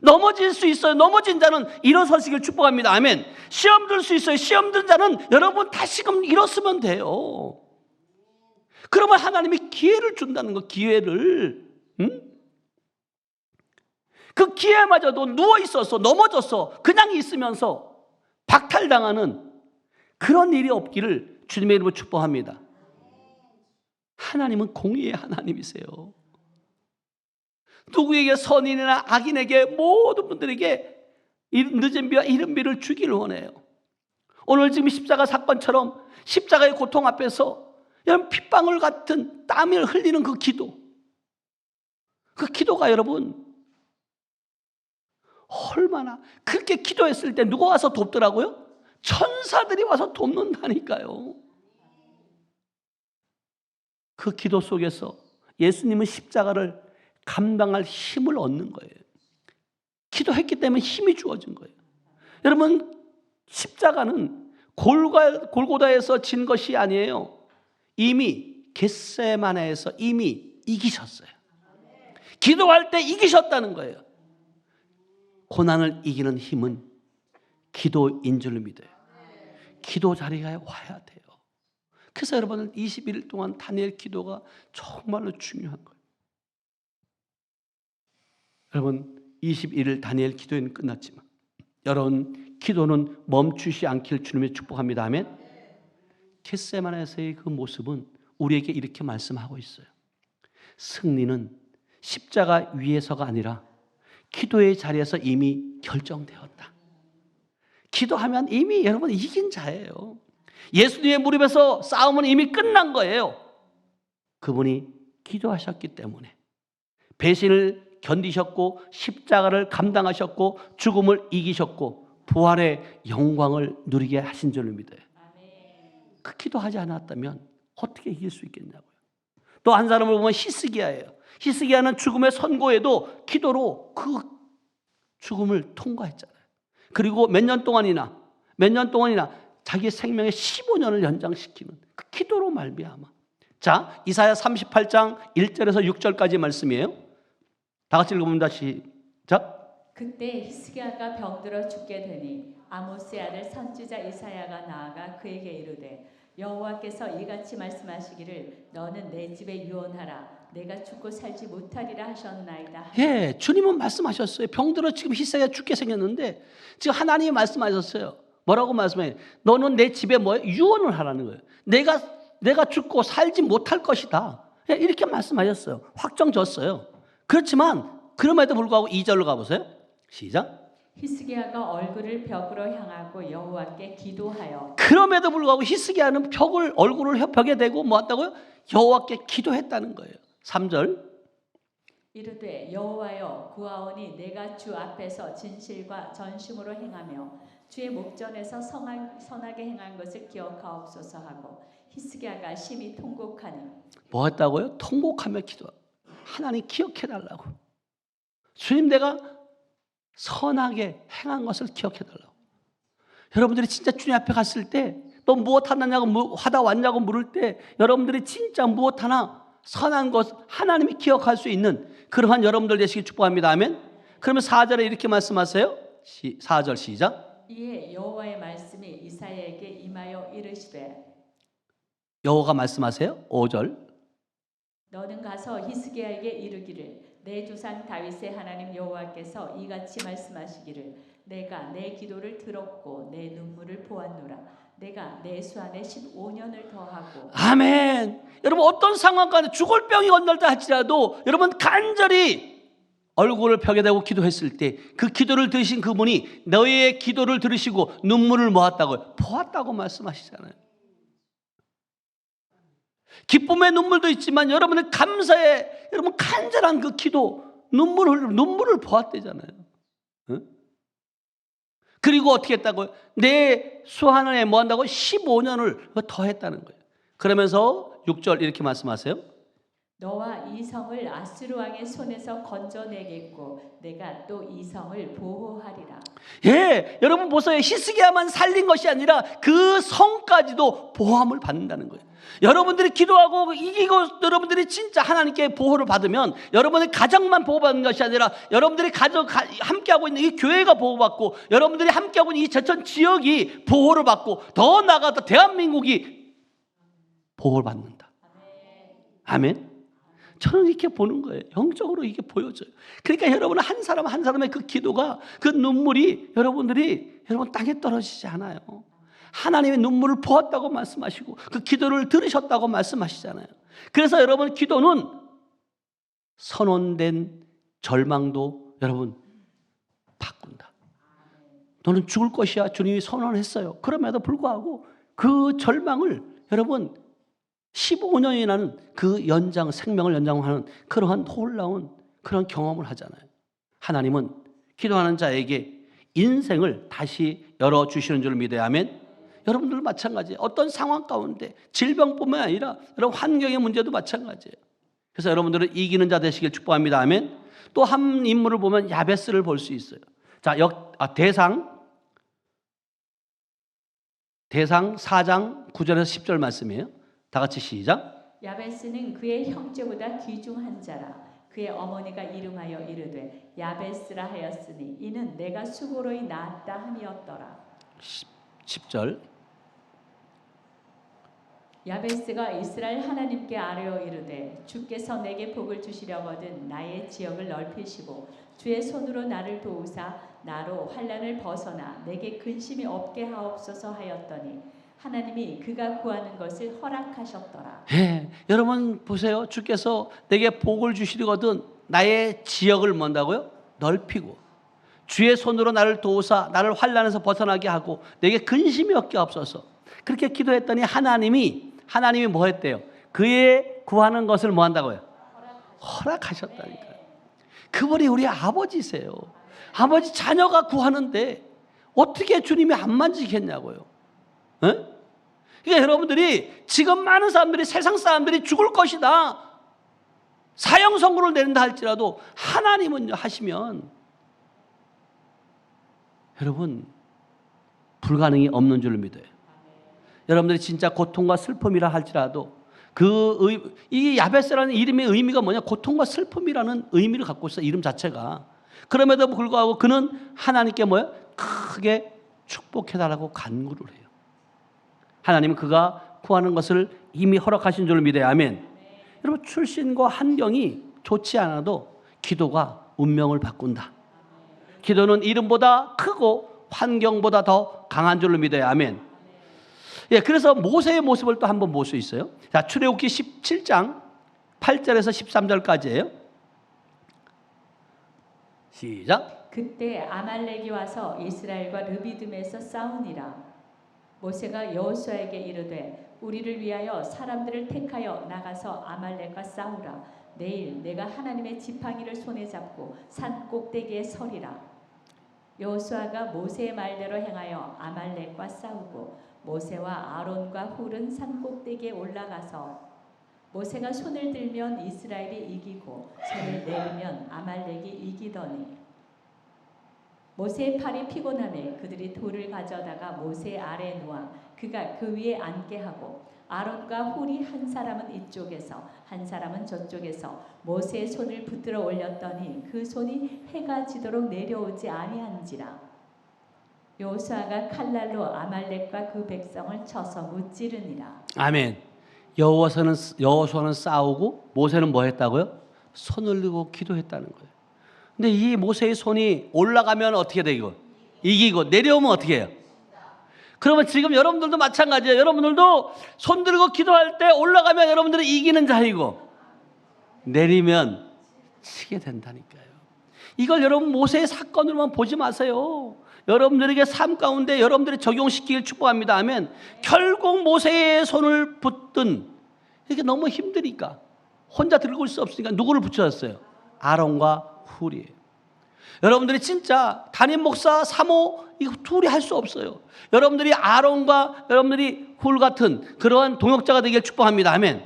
넘어질 수 있어요. 넘어진 자는 일어서시길 축복합니다. 아멘. 시험 들 수 있어요. 시험 든 자는 여러분 다시금 일어서면 돼요. 그러면 하나님이 기회를 준다는 거, 기회를. 그 기회마저도 누워있어서 넘어져서 그냥 있으면서 박탈당하는 그런 일이 없기를 주님의 이름으로 축복합니다. 하나님은 공의의 하나님이세요. 누구에게, 선인이나 악인에게, 모든 분들에게 늦은 비와 이른 비를 주기를 원해요. 오늘 지금 십자가 사건처럼 십자가의 고통 앞에서 여러분 핏방울 같은 땀을 흘리는 그 기도, 그 기도가 여러분 얼마나, 그렇게 기도했을 때 누가 와서 돕더라고요? 천사들이 와서 돕는다니까요. 그 기도 속에서 예수님은 십자가를 감당할 힘을 얻는 거예요. 기도했기 때문에 힘이 주어진 거예요. 여러분 십자가는 골고다에서 진 것이 아니에요. 이미 겟세마네에서 이미 이기셨어요. 기도할 때 이기셨다는 거예요. 고난을 이기는 힘은 기도인 줄 믿어요. 기도 자리에 와야 돼요. 그래서 여러분은 21일 동안 다니엘 기도가 정말로 중요한 거예요. 여러분 21일 다니엘 기도는 끝났지만 여러분 기도는 멈추지 않길 주님의 축복합니다. 아멘. 겟세마네에서의 그 모습은 우리에게 이렇게 말씀하고 있어요. 승리는 십자가 위에서가 아니라 기도의 자리에서 이미 결정되었다. 기도하면 이미 여러분 이긴 자예요. 예수님의 무릎에서 싸움은 이미 끝난 거예요. 그분이 기도하셨기 때문에 배신을 견디셨고 십자가를 감당하셨고 죽음을 이기셨고 부활의 영광을 누리게 하신 줄로 믿어요. 그 기도하지 않았다면 어떻게 이길 수 있겠냐고요. 또 한 사람을 보면 히스기야예요. 히스기야는 죽음의 선고에도 기도로 그 죽음을 통과했잖아요. 그리고 몇 년 동안이나 자기 생명의 15년을 연장시키는 그 기도로 말미암아. 자, 이사야 38장 1절에서 6절까지 말씀이에요. 다 같이 읽어봅니다. 시작. 그때 히스기야가 병들어 죽게 되니 아모스의 아들 선지자 이사야가 나아가 그에게 이르되 여호와께서 이같이 말씀하시기를 너는 내 집에 유언하라 내가 죽고 살지 못하리라 하셨나이다. 예, 주님은 말씀하셨어요. 병들어 지금 히스기야가 죽게 생겼는데 지금 하나님이 말씀하셨어요. 뭐라고 말씀해요? 너는 내 집에 유언을 하라는 거예요. 내가 죽고 살지 못할 것이다. 이렇게 말씀하셨어요. 확정 졌어요. 그렇지만 그럼에도 불구하고 2절로 가보세요. 시작. 히스기야가 얼굴을 벽으로 향하고 여호와께 기도하여. 그럼에도 불구하고 히스기야는 얼굴을 벽에 대고 뭐 했다고요? 여호와께 기도했다는 거예요. 3절. 이르되 여호와여 구하오니 내가 주 앞에서 진실과 전심으로 행하며 주의 목전에서 선하게 행한 것을 기억하옵소서 하고 히스기야가 심히 통곡하니. 뭐 했다고요? 통곡하며 기도. 하나님 기억해 달라고. 주님 내가 선하게 행한 것을 기억해 달라고. 여러분들이 진짜 주님 앞에 갔을 때 너 무엇 하느냐고 하다 왔냐고 물을 때 여러분들이 진짜 무엇 하나 선한 것 하나님이 기억할 수 있는 그러한 여러분들 되시길 축복합니다. 아멘. 그러면 4절에 이렇게 말씀하세요. 4절 시작. 이에 여호와의 말씀이 이사야에게 임하여 이르시되. 여호와가 말씀하세요. 5절. 너는 가서 히스기야에게 이르기를 내 조상 다윗의 하나님 여호와께서 이같이 말씀하시기를 내가 내 기도를 들었고 내 눈물을 보았노라. 내가 내 수 안에 15년을 더하고. 아멘. 여러분 어떤 상황 가운데 죽을 병이 건널다 할지라도 여러분 간절히 얼굴을 벽에 대고 기도했을 때 그 기도를 들으신 그분이 너의 기도를 들으시고 눈물을 모았다고요. 보았다고 말씀하시잖아요. 기쁨의 눈물도 있지만 여러분의 감사에 여러분 간절한 그 기도 눈물을 보았대잖아요. 응? 그리고 어떻게 했다고요? 내 수하늘에 뭐 한다고? 15년을 더했다는 거예요. 그러면서 6절 이렇게 말씀하세요. 너와 이 성을 아수르 왕의 손에서 건져내겠고 내가 또 이 성을 보호하리라. 예, 여러분 보세요. 히스기야만 살린 것이 아니라 그 성까지도 보호함을 받는다는 거예요. 여러분들이 기도하고 이기고 여러분들이 진짜 하나님께 보호를 받으면 여러분의 가정만 보호받는 것이 아니라 여러분들이 함께하고 있는 이 교회가 보호받고 여러분들이 함께하고 있는 이 제천 지역이 보호를 받고 더 나아가서 대한민국이 보호를 받는다. 아멘. 저는 이렇게 보는 거예요. 영적으로 이게 보여져요. 그러니까 여러분 한 사람 한 사람의 그 기도가 그 눈물이 여러분 땅에 떨어지지 않아요. 하나님의 눈물을 보았다고 말씀하시고 그 기도를 들으셨다고 말씀하시잖아요. 그래서 여러분 기도는 선언된 절망도 여러분 바꾼다. 너는 죽을 것이야 주님이 선언했어요. 그럼에도 불구하고 그 절망을 여러분 15년이라는 그 생명을 연장하는 그러한 놀라운 그런 경험을 하잖아요. 하나님은 기도하는 자에게 인생을 다시 열어주시는 줄 믿어야 하면 여러분들 마찬가지예요. 어떤 상황 가운데 질병뿐만 아니라 여러분 환경의 문제도 마찬가지예요. 그래서 여러분들은 이기는 자 되시길 축복합니다. 아멘. 또 한 인물을 보면 야베스를 볼 수 있어요. 자, 대상 4장 9절에서 10절 말씀이에요. 다 같이 시작. 야베스는 그의 형제보다 귀중한 자라. 그의 어머니가 이름하여 이르되 야베스라 하였으니 이는 내가 수고로이 낳았다 함이었더라. 10절. 야베스가 이스라엘 하나님께 아뢰어 이르되 주께서 내게 복을 주시려거든 나의 지역을 넓히시고 주의 손으로 나를 도우사 나로 환난을 벗어나 내게 근심이 없게 하옵소서 하였더니 하나님이 그가 구하는 것을 허락하셨더라. 예, 여러분 보세요. 주께서 내게 복을 주시려거든 나의 지역을 뭔다고요? 넓히고 주의 손으로 나를 도우사 나를 환난에서 벗어나게 하고 내게 근심이 없게 하옵소서. 그렇게 기도했더니 하나님이 뭐 했대요? 그의 구하는 것을 뭐 한다고요? 허락하셨다니까요. 그분이 우리 아버지세요. 아버지 자녀가 구하는데 어떻게 주님이 안 만지겠냐고요. 에? 그러니까 여러분들이 지금 많은 사람들이 세상 사람들이 죽을 것이다 사형 선고를 내린다 할지라도 하나님은요 하시면 여러분 불가능이 없는 줄 믿어요. 여러분들이 진짜 고통과 슬픔이라 할지라도 이 야베스라는 이름의 의미가 뭐냐? 고통과 슬픔이라는 의미를 갖고 있어, 이름 자체가. 그럼에도 불구하고 그는 하나님께 뭐야? 크게 축복해달라고 간구를 해요. 하나님은 그가 구하는 것을 이미 허락하신 줄 믿어요. 아멘. 여러분, 출신과 환경이 좋지 않아도 기도가 운명을 바꾼다. 기도는 이름보다 크고 환경보다 더 강한 줄로 믿어요. 아멘. 예, 그래서 모세의 모습을 또 한번 볼 수 있어요. 자, 출애굽기 17장 8절에서 13절까지예요. 시작. 그때 아말렉이 와서 이스라엘과 르비딤에서 싸우니라. 모세가 여호수아에게 이르되 우리를 위하여 사람들을 택하여 나가서 아말렉과 싸우라. 내일 내가 하나님의 지팡이를 손에 잡고 산 꼭대기에 서리라. 여호수아가 모세의 말대로 행하여 아말렉과 싸우고 모세와 아론과 훌은 산 꼭대기에 올라가서 모세가 손을 들면 이스라엘이 이기고 손을 내리면 아말렉이 이기더니 모세의 팔이 피곤하매 그들이 돌을 가져다가 모세 아래에 놓아 그가 그 위에 앉게 하고 아론과 훌이 한 사람은 이쪽에서 한 사람은 저쪽에서 모세의 손을 붙들어 올렸더니 그 손이 해가 지도록 내려오지 아니한지라. 여호수아가 칼날로 아말렉과 그 백성을 쳐서 무찌르니라. 아멘. 여호수아는 싸우고 모세는 뭐 했다고요? 손을 들고 기도했다는 거예요. 근데 이 모세의 손이 올라가면 어떻게 되고 이기고 내려오면 어떻게 해요? 그러면 지금 여러분들도 마찬가지예요. 여러분들도 손 들고 기도할 때 올라가면 여러분들은 이기는 자이고 내리면 지게 된다니까요. 이걸 여러분 모세의 사건으로만 보지 마세요. 여러분들에게 삶 가운데 여러분들이 적용시키길 축복합니다. 아멘. 결국 모세의 손을 붙든 이게 너무 힘드니까 혼자 들고 올 수 없으니까 누구를 붙여줬어요? 아론과 훌이에요. 여러분들이 진짜 담임 목사, 사모 이거 둘이 할 수 없어요. 여러분들이 아론과 여러분들이 훌 같은 그러한 동역자가 되길 축복합니다. 아멘.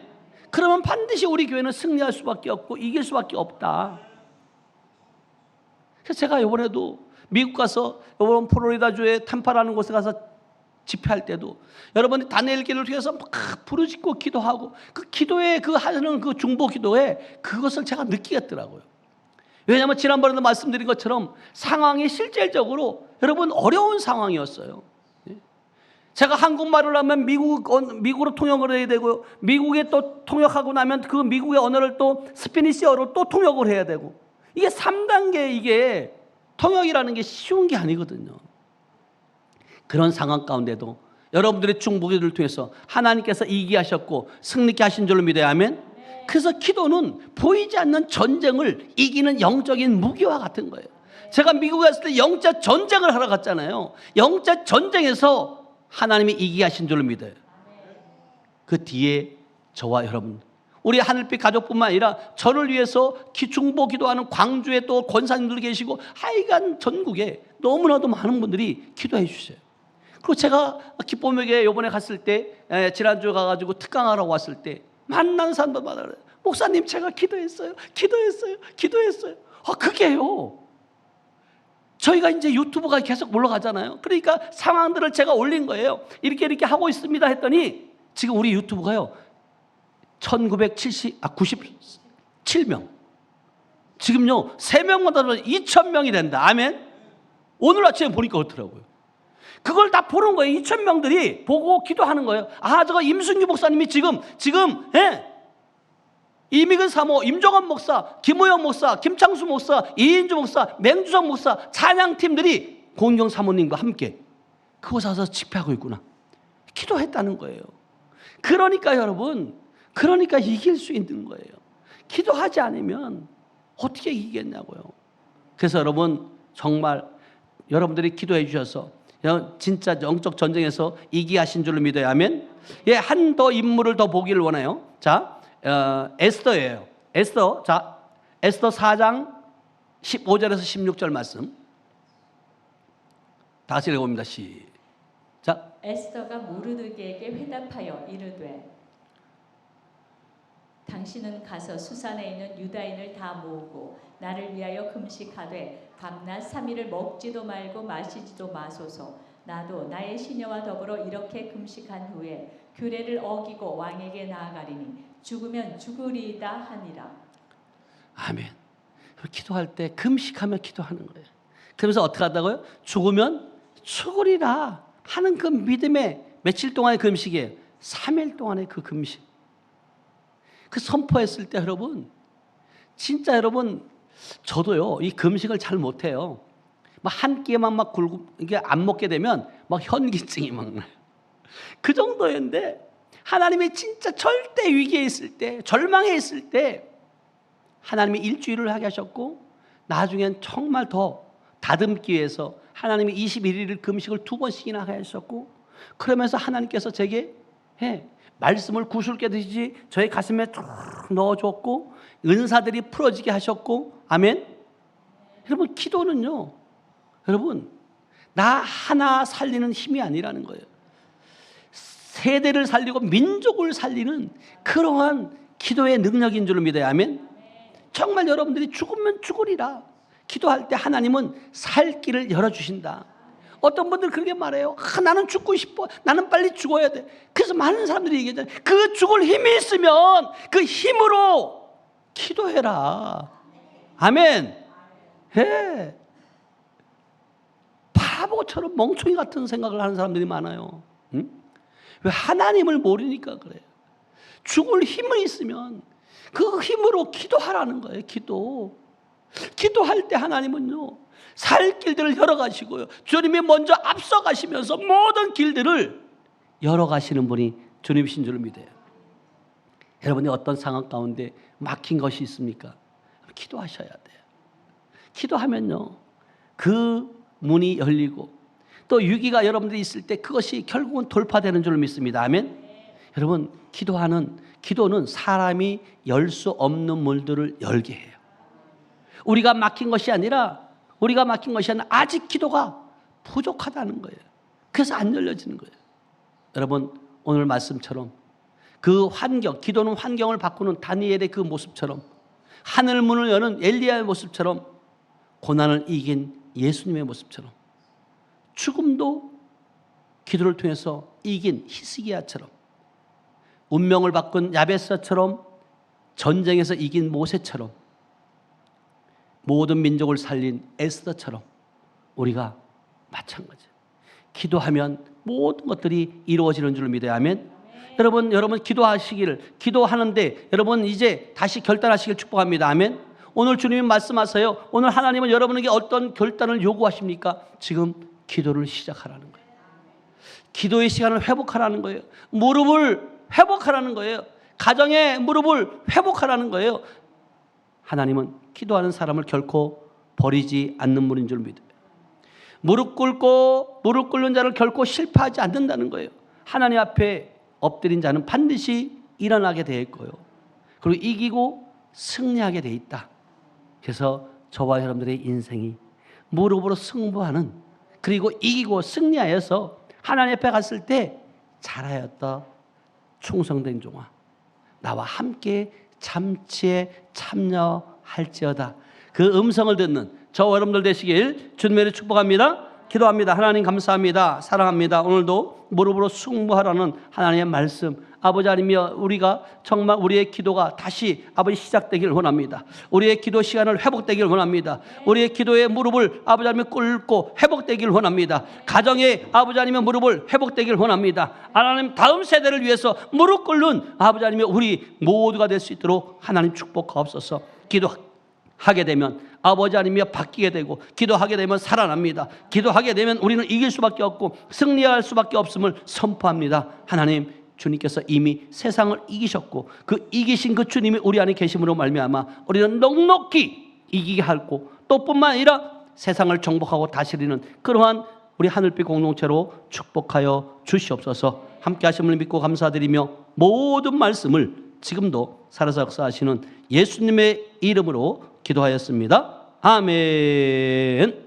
그러면 반드시 우리 교회는 승리할 수밖에 없고 이길 수밖에 없다. 그래서 제가 이번에도 미국 가서 이번 플로리다주의 탐파라는 곳에 가서 집회할 때도 여러분이 다니엘 기를 통해서 막 부르짖고 기도하고 그 기도에 그 하는 그 중보 기도에 그것을 제가 느끼겠더라고요. 왜냐하면 지난번에도 말씀드린 것처럼 상황이 실질적으로 여러분 어려운 상황이었어요. 제가 한국말을 하면 미국으로 통역을 해야 되고 미국에 또 통역하고 나면 그 미국의 언어를 또 스페니시어로 또 통역을 해야 되고 이게 3단계 이게 통역이라는 게 쉬운 게 아니거든요. 그런 상황 가운데도 여러분들의 중보기도를 통해서 하나님께서 이기게 하셨고 승리케 하신 줄로 믿어요. 아멘. 그래서 기도는 보이지 않는 전쟁을 이기는 영적인 무기와 같은 거예요. 제가 미국에 갔을 때 영적 전쟁을 하러 갔잖아요. 영적 전쟁에서 하나님이 이기게 하신 줄로 믿어요. 그 뒤에 저와 여러분 우리 하늘빛 가족뿐만 아니라 저를 위해서 중보 기도하는 광주에 또 권사님들 계시고 하여간 전국에 너무나도 많은 분들이 기도해 주셔요. 그리고 제가 기쁨에게 이번에 갔을 때 지난주에 가가지고 특강하러 왔을 때 만난 사람들마다 그래요. 목사님 제가 기도했어요. 그게요. 저희가 이제 유튜브가 계속 올라가잖아요. 그러니까 상황들을 제가 올린 거예요. 이렇게 하고 있습니다 했더니 지금 우리 유튜브가요 97명 지금요 3명만 더 2,000명이 된다. 아멘. 오늘 아침에 보니까 그렇더라고요. 그걸 다 보는 거예요. 2,000명들이 보고 기도하는 거예요. 아, 저거 임순규 목사님이 지금 이미근 사모, 임종원 목사, 김호영 목사, 김창수 목사, 이인주 목사, 맹주성 목사 찬양팀들이 공경 사모님과 함께 그곳에 와서 집회하고 있구나. 기도했다는 거예요. 그러니까 여러분, 그러니까 이길 수 있는 거예요. 기도하지 않으면 어떻게 이기겠냐고요. 그래서 여러분 정말 여러분들이 기도해 주셔서 진짜 영적 전쟁에서 이기게 하신 줄로 믿어요. 아멘. 예, 한 더 인물을 더 보기를 원해요. 자, 에스더예요. 에스더 4장 15절에서 16절 말씀 다 같이 읽어봅니다. 시작. 에스더가 모르드게에게 회답하여 이르되 당신은 가서 수산에 있는 유다인을 다 모으고 나를 위하여 금식하되 밤낮 3일을 먹지도 말고 마시지도 마소서. 나도 나의 시녀와 더불어 이렇게 금식한 후에 규례를 어기고 왕에게 나아가리니 죽으면 죽으리이다 하니라. 아멘. 기도할 때 금식하며 기도하는 거예요. 그러면서 어떻게 한다고요? 죽으면 죽으리라 하는 그 믿음의 며칠 동안의 금식이에요. 3일 동안의 그 금식. 그 선포했을 때 여러분, 진짜 여러분, 저도요 이 금식을 잘 못해요. 막 한 끼만 막 굴고 이게 안 먹게 되면 막 현기증이 막 나요. 그 정도였는데 하나님이 진짜 절대 위기에 있을 때, 절망에 있을 때 하나님이 일주일을 하게 하셨고, 나중엔 정말 더 다듬기 위해서 하나님이 21일을 금식을 2번씩이나 하게 하셨고, 그러면서 하나님께서 제게 말씀을 구슬 깨듯이 저의 가슴에 쭉 넣어줬고, 은사들이 풀어지게 하셨고, 아멘. 여러분, 기도는요, 여러분, 나 하나 살리는 힘이 아니라는 거예요. 세대를 살리고 민족을 살리는 그러한 기도의 능력인 줄 믿어요. 아멘. 정말 여러분들이 죽으면 죽으리라 기도할 때 하나님은 살 길을 열어주신다. 어떤 분들 그렇게 말해요. 나는 죽고 싶어. 나는 빨리 죽어야 돼. 그래서 많은 사람들이 얘기하잖아요. 그 죽을 힘이 있으면 그 힘으로 기도해라. 아멘. 해. 바보처럼 멍청이 같은 생각을 하는 사람들이 많아요. 응? 왜? 하나님을 모르니까 그래요. 죽을 힘이 있으면 그 힘으로 기도하라는 거예요. 기도할 때 하나님은요, 살 길들을 열어가시고요, 주님이 먼저 앞서가시면서 모든 길들을 열어가시는 분이 주님이신 줄 믿어요. 여러분이 어떤 상황 가운데 막힌 것이 있습니까? 기도하셔야 돼요. 기도하면요, 그 문이 열리고 또 위기가 여러분들이 있을 때 그것이 결국은 돌파되는 줄 믿습니다. 아멘. 여러분, 기도는 사람이 열 수 없는 문들을 열게 해요. 우리가 막힌 것이 아니라 아직 기도가 부족하다는 거예요. 그래서 안 열려지는 거예요. 여러분, 오늘 말씀처럼 그 환경, 기도는 환경을 바꾸는 다니엘의 그 모습처럼, 하늘 문을 여는 엘리야의 모습처럼, 고난을 이긴 예수님의 모습처럼, 죽음도 기도를 통해서 이긴 히스기야처럼, 운명을 바꾼 야베스처럼, 전쟁에서 이긴 모세처럼, 모든 민족을 살린 에스더처럼 우리가 마찬가지예요. 기도하면 모든 것들이 이루어지는 줄 믿어요. 아멘. 여러분 기도하는데 여러분 이제 다시 결단하시길 축복합니다. 아멘. 오늘 주님이 말씀하세요. 오늘 하나님은 여러분에게 어떤 결단을 요구하십니까? 지금 기도를 시작하라는 거예요. 기도의 시간을 회복하라는 거예요. 무릎을 회복하라는 거예요. 가정의 무릎을 회복하라는 거예요. 하나님은 기도하는 사람을 결코 버리지 않는 분인 줄 믿어요. 무릎 꿇는 자를 결코 실패하지 않는다는 거예요. 하나님 앞에 엎드린 자는 반드시 일어나게 돼 있고요, 그리고 이기고 승리하게 돼 있다. 그래서 저와 여러분들의 인생이 무릎으로 승부하는, 그리고 이기고 승리하여서 하나님 앞에 갔을 때 잘하였다 충성된 종아, 나와 함께 잠치에 참여할지어다. 그 음성을 듣는 저와 여러분들 되시길 주님의 축복합니다. 기도합니다. 하나님 감사합니다. 사랑합니다. 오늘도 무릎으로 승부하라는 하나님의 말씀, 아버지 하나님이여, 우리가 정말 우리의 기도가 다시 아버지 시작되기를 원합니다. 우리의 기도 시간을 회복되기를 원합니다. 우리의 기도의 무릎을 아버지 하나님 꿇고 회복되기를 원합니다. 가정의 아버지 하나님의 무릎을 회복되기를 원합니다. 하나님 다음 세대를 위해서 무릎 꿇는 아버지 하나님의 우리 모두가 될 수 있도록 하나님 축복하옵소서. 기도하게 되면 아버지 하나님이여 바뀌게 되고, 기도하게 되면 살아납니다. 기도하게 되면 우리는 이길 수밖에 없고 승리할 수밖에 없음을 선포합니다. 하나님, 주님께서 이미 세상을 이기셨고 그 이기신 그 주님이 우리 안에 계심으로 말미암아 우리는 넉넉히 이기게 하고, 또 뿐만 아니라 세상을 정복하고 다스리는 그러한 우리 하늘빛 공동체로 축복하여 주시옵소서. 함께 하심을 믿고 감사드리며 모든 말씀을 지금도 살아서 역사하시는 예수님의 이름으로 기도하였습니다. 아멘.